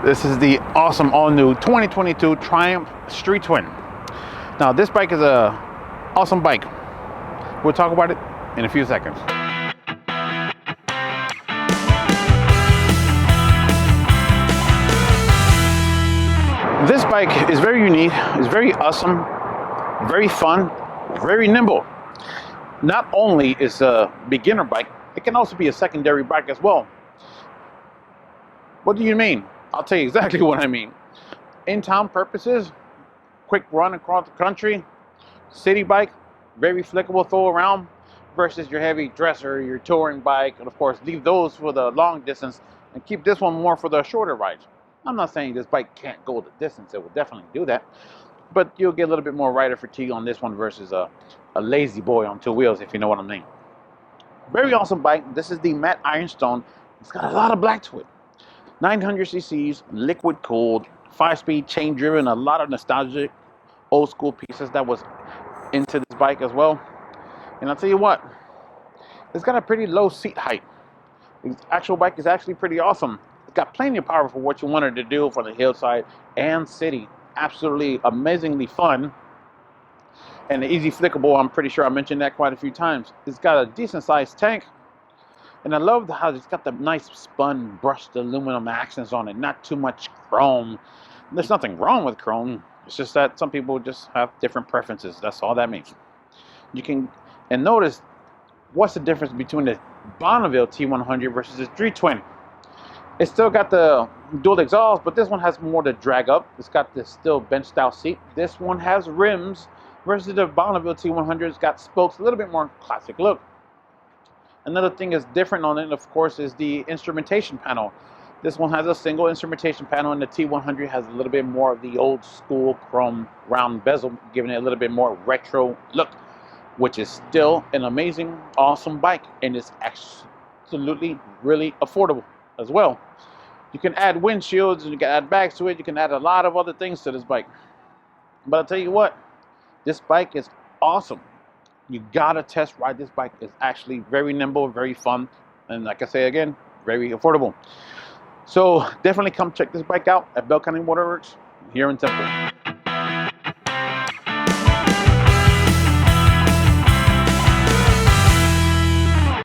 This is the awesome all-new 2022 Triumph Street Twin. Now this bike is a awesome bike. We'll talk about it in a few seconds. This bike is very unique, it's very awesome, very fun, very nimble. Not only is a beginner bike, it can also be a secondary bike as well. What do you mean? I'll tell you exactly what I mean. In-town purposes, quick run across the country, city bike, very flickable, throw around, versus your heavy dresser, your touring bike, and of course leave those for the long distance and keep this one more for the shorter rides. I'm not saying this bike can't go the distance, it will definitely do that, but you'll get a little bit more rider fatigue on this one versus a lazy boy on two wheels, if you know what I mean. Very awesome bike. This is the matte Ironstone. It's got a lot of black to it. 900 cc's, liquid cooled, 5-speed, chain driven, a lot of nostalgic old school pieces that was into this bike as well. And I'll tell you what, it's got a pretty low seat height. The actual bike is actually pretty awesome. It's got plenty of power for what you wanted to do for the hillside and city. Absolutely amazingly fun. And the easy flickable, I'm pretty sure I mentioned that quite a few times. It's got a decent sized tank. And I love how it's got the nice spun brushed aluminum accents on it, not too much chrome. There's nothing wrong with chrome. It's just that some people just have different preferences. That's all that means. You can, and notice, what's the difference between the Bonneville T100 versus the Street Twin? It's still got the dual exhaust, but this one has more to drag up. It's got this still bench style seat. This one has rims versus the Bonneville T100. It's got spokes, a little bit more classic look. Another thing that's different on it, of course, is the instrumentation panel. This one has a single instrumentation panel, and the T100 has a little bit more of the old school chrome round bezel, giving it a little bit more retro look, which is still an amazing, awesome bike, and it's absolutely really affordable as well. You can add windshields, and you can add bags to it. You can add a lot of other things to this bike. But I'll tell you what, this bike is awesome. You gotta test ride this bike. It's actually very nimble, very fun, and like I say again, very affordable. So definitely come check this bike out at Bell County Motor Works here in Temple.